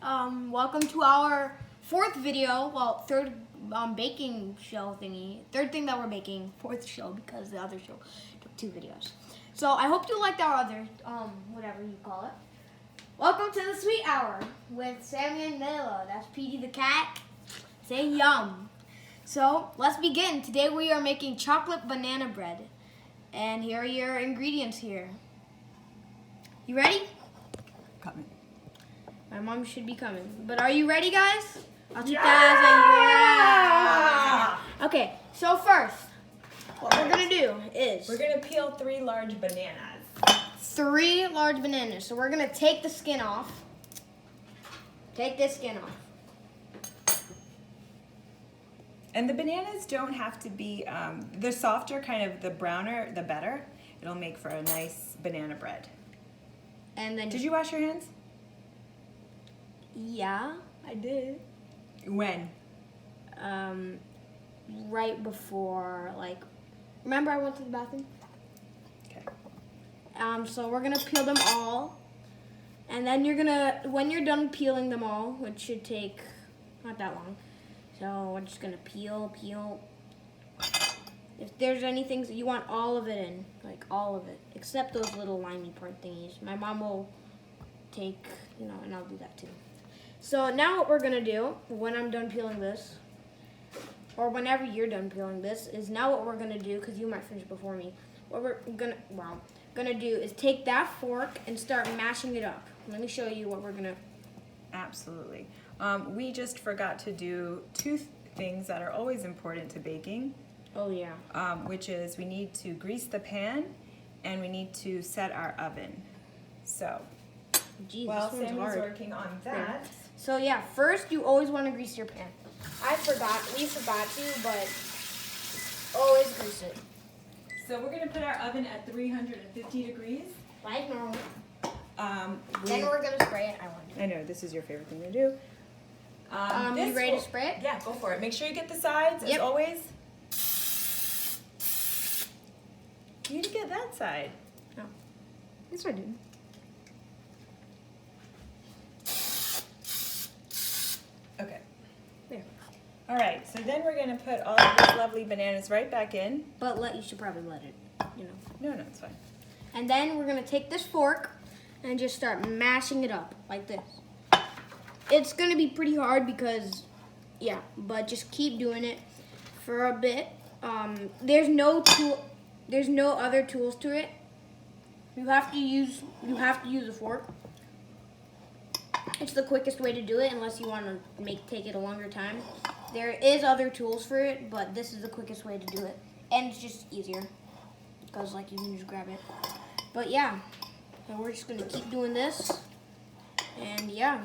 Welcome to our fourth video, third baking show thingy. Third thing that we're baking, fourth show because the other show took 2 videos. So I hope you liked our other, whatever you call it. Welcome to the Sweet Hour with Sammy and Mila. That's Petey the cat saying yum. So let's begin. Today we are making chocolate banana bread. And here are your ingredients here. You ready? Coming. My mom should be coming. But are you ready, guys? I'll take that as a yeah. Okay, so first, what we're going to do is... We're going to peel 3 large bananas. 3 large bananas. So we're going to take the skin off. Take this skin off. And the bananas don't have to be, the softer, kind of the browner, the better. It'll make for a nice banana bread. And then... Did you wash your hands? Yeah, I did. When? Right before, remember I went to the bathroom? Okay. So we're gonna peel them all. And then when you're done peeling them all, which should take not that long. So we're just gonna peel. If there's anything, you want all of it in, all of it, except those little limey part thingies. My mom will take, and I'll do that too. So now what we're gonna do, when I'm done peeling this, or whenever you're done peeling this, is now what we're gonna do, because you might finish before me, what we're gonna do is take that fork and start mashing it up. Let me show you what we're gonna... Absolutely. We just forgot to do 2 things that are always important to baking. Oh yeah. Which is we need to grease the pan and we need to set our oven. So, Jeez, while this one's Sammy's hard. working on that. So yeah, first you always want to grease your pan. We forgot to, but always grease it. So we're going to put our oven at 350 degrees. Like normal. Then we're going to spray it. I know, this is your favorite thing to do. You ready to spray it? Yeah, go for it. Make sure you get the sides, as always. You need to get that side. No. Yes, I did. Okay. There. All right, so then we're going to put all of these lovely bananas right back in. But you should probably let it, No, it's fine. And then we're going to take this fork and just start mashing it up like this. It's going to be pretty hard because, but just keep doing it for a bit. There's no other tools to it. You have to use a fork. It's the quickest way to do it unless you want to take it a longer time. There is other tools for it, but this is the quickest way to do it. And it's just easier because you can just grab it. But yeah, so we're just gonna keep doing this. And yeah,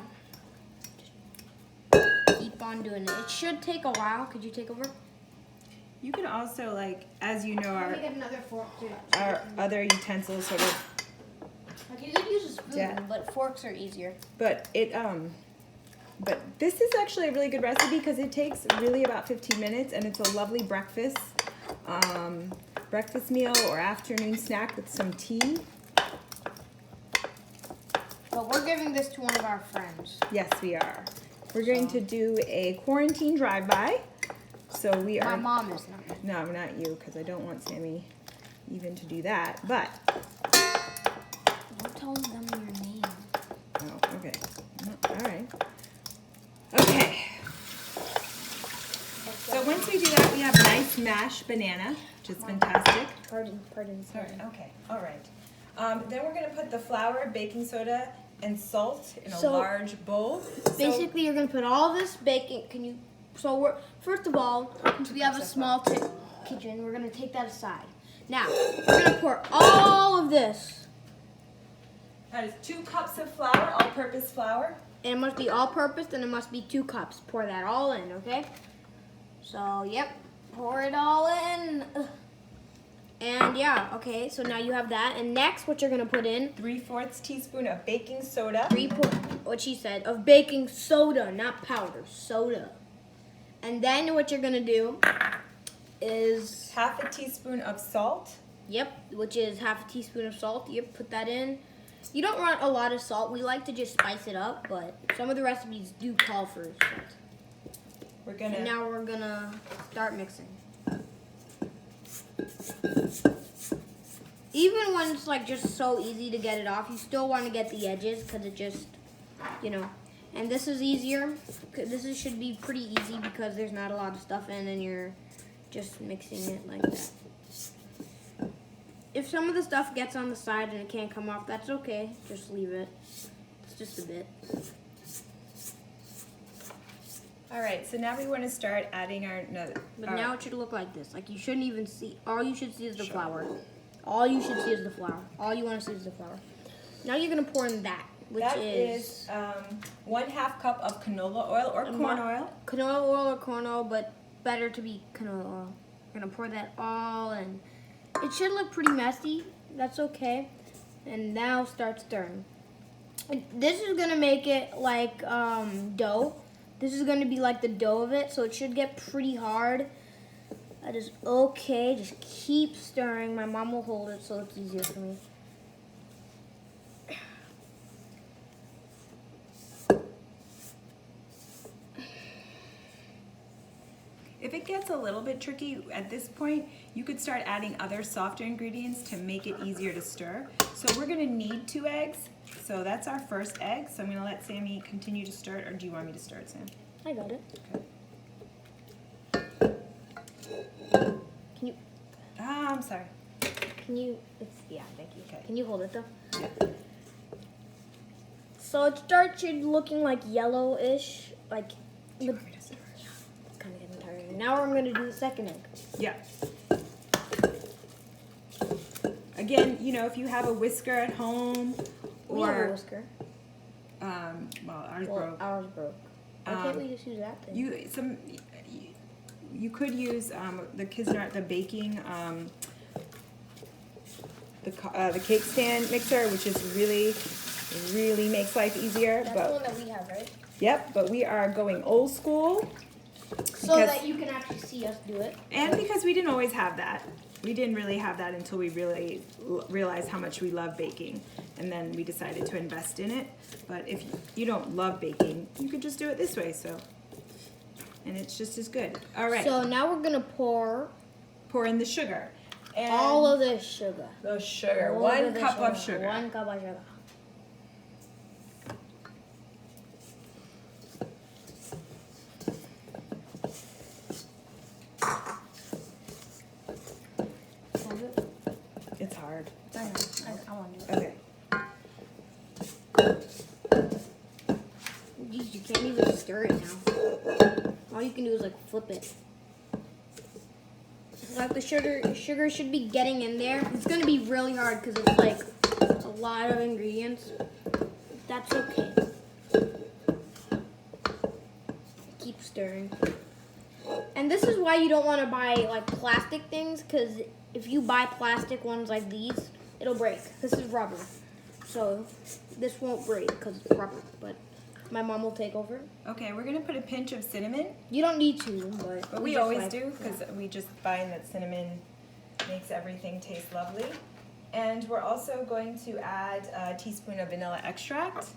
just keep on doing it. It should take a while. Could you take over? You can also, as you know, Let me get another fork too. our other utensils sort of, You could use a spoon, but forks are easier. but this is actually a really good recipe because it takes really about 15 minutes and it's a lovely breakfast meal or afternoon snack with some tea. But we're giving this to one of our friends. Yes, we are. We're going to do a quarantine drive-by. So we are... My mom is not. No, not you, because I don't want Sammy even to do that, but... Don't tell them your name. Oh, okay. All right. Okay. So once we do that, we have nice mashed banana, which is fantastic. Pardon. Sorry. Okay. All right. Then we're going to put the flour, baking soda, and salt in a large bowl. Basically, you're going to put all this baking. First of all, since we have a small kitchen, we're going to take that aside. Now, we're going to pour all of this. That is 2 cups of flour, all-purpose flour. And it must be all-purpose, and it must be 2 cups. Pour that all in, okay? So, yep. Pour it all in. And yeah, okay, so now you have that. And next, what you're going to put in... 3/4 teaspoon of baking soda. What she said, of baking soda, not powder, soda. And then what you're going to do is... 1/2 teaspoon of salt. Yep, which is 1/2 teaspoon of salt. Yep, put that in. You don't want a lot of salt. We like to just spice it up, but some of the recipes do call for salt. We're gonna. And now we're gonna start mixing. Even when it's like just so easy to get it off, you still want to get the edges because it just, you know. And this is easier. Should be pretty easy because there's not a lot of stuff in and you're just mixing it like that. If some of the stuff gets on the side and it can't come off, that's okay. Just leave it. It's just a bit. All right, so now we want to start adding our. No, But our- now it should look like this. Like you shouldn't even see. All you should see is the Sure. flour. All you should see is the flour. All you want to see is the flour. Now you're gonna pour in that, which that is 1/2 cup of canola oil or corn oil. canola oil or corn oil, but better to be canola oil. We're gonna pour that all in. It should look pretty messy. That's okay. And now start stirring. And this is gonna make it like dough. This is gonna be like the dough of it, so it should get pretty hard. That is okay. Just keep stirring. My mom will hold it so it's easier for me. If it gets a little bit tricky at this point, you could start adding other softer ingredients to make it easier to stir. So we're gonna need 2 eggs. So that's our first egg. So I'm gonna let Sammy continue to stir it, or do you want me to stir it, Sam? I got it. Okay. Can you? I'm sorry. Can you? Yeah, thank you. Okay. Can you hold it though? Yeah. So it started looking like yellowish, like. Do you want me to stir it? It's kind of getting tiring. Now I'm gonna do the second egg. Yeah. Again, you know, if you have a whisker at home, We have a or whisker. well, ours Well, broke. ours broke. Why can't we just use that thing? You could use the Kidsnart, the baking, the cake stand mixer, which is really makes life easier. That's but the one that we have, right? yep, but we are going old school, So Because- that you can actually see us do it. and because we didn't always have that. We didn't really have that until we really realized how much we love baking, and then we decided to invest in it. But if you don't love baking, you could just do it this way. So, and it's just as good. All right, So now we're gonna pour pour in the sugar. And all of the sugar. the sugar. All 1 of the cup of sugar. 1 cup of sugar. It's hard. I know. I want to do it. Okay. Jeez, you can't even stir it now. All you can do is like flip it. Like the sugar should be getting in there. It's gonna be really hard because it's like a lot of ingredients. That's okay. Keep stirring. And this is why you don't want to buy like plastic things, because if you buy plastic ones like these, it'll break. This is rubber, so this won't break because it's rubber. But my mom will take over. Okay, we're gonna put a pinch of cinnamon, You don't need to, but we just always like- do because we just find that cinnamon makes everything taste lovely. And we're also going to add a teaspoon of vanilla extract.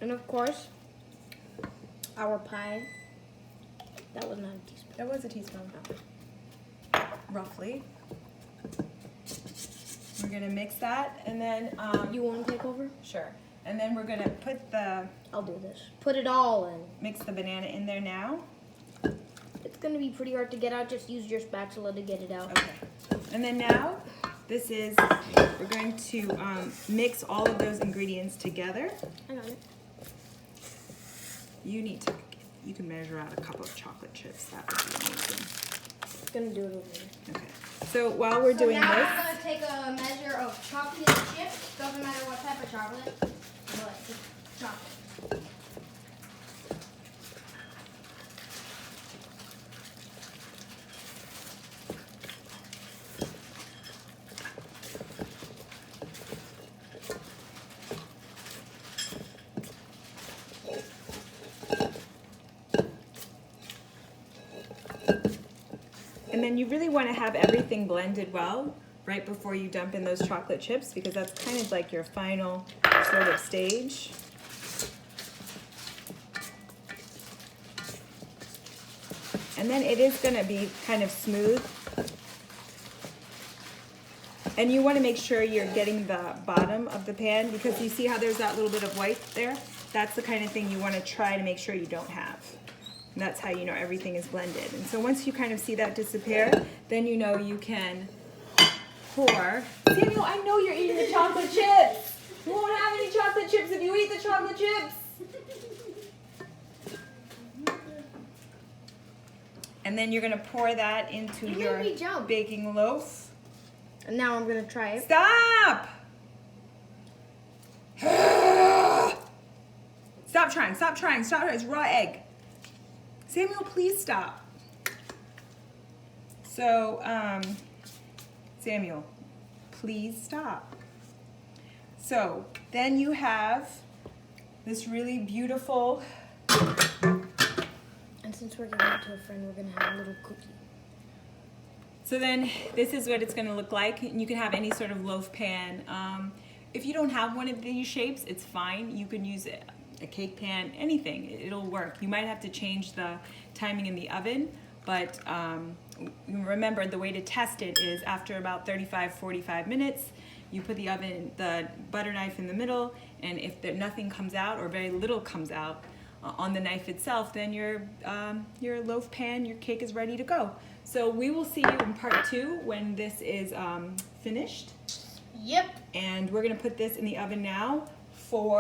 And of course, our pie. That was not a teaspoon. That was a teaspoon, roughly. We're gonna mix that, and then You want to take over? sure. And then we're gonna put I'll do this. Put it all in. mix the banana in there now. It's gonna be pretty hard to get out. Just use your spatula to get it out. Okay. And then now, we're going to mix all of those ingredients together. I got it. You can measure out a cup of chocolate chips. That would be amazing. It's gonna do it over here. Okay. So while we're doing now this, I'm gonna take a measure of chocolate chips. Doesn't matter what type of chocolate, but just chocolate. and then you really want to have everything blended well. right before you dump in those chocolate chips, because that's kind of like your final sort of stage. And then it is gonna be kind of smooth. And you wanna make sure you're getting the bottom of the pan, because you see how there's that little bit of white there? That's the kind of thing you wanna try to make sure you don't have. And that's how you know everything is blended. And so once you kind of see that disappear, then you know you can pour. Samuel, I know you're eating the chocolate chips. You won't have any chocolate chips if you eat the chocolate chips. And then you're gonna pour that into You your made me jump. baking loaf. And now I'm gonna try it. Stop! Stop trying, stop trying, stop trying. It's raw egg. Samuel, please stop. So, Samuel, please stop. So, then you have this really beautiful. And since we're giving it to a friend, we're gonna have a little cookie. So then this is what it's going to look like. And you can have any sort of loaf pan. If you don't have one of these shapes, it's fine. You can use a cake pan, anything. It'll work. You might have to change the timing in the oven, but remember the way to test it is after about 35-45 minutes, you put the butter knife in the middle, and if nothing comes out or very little comes out on the knife itself, then your loaf pan, your cake is ready to go. So we will see you in part 2 when this is finished. Yep. And we're gonna put this in the oven now for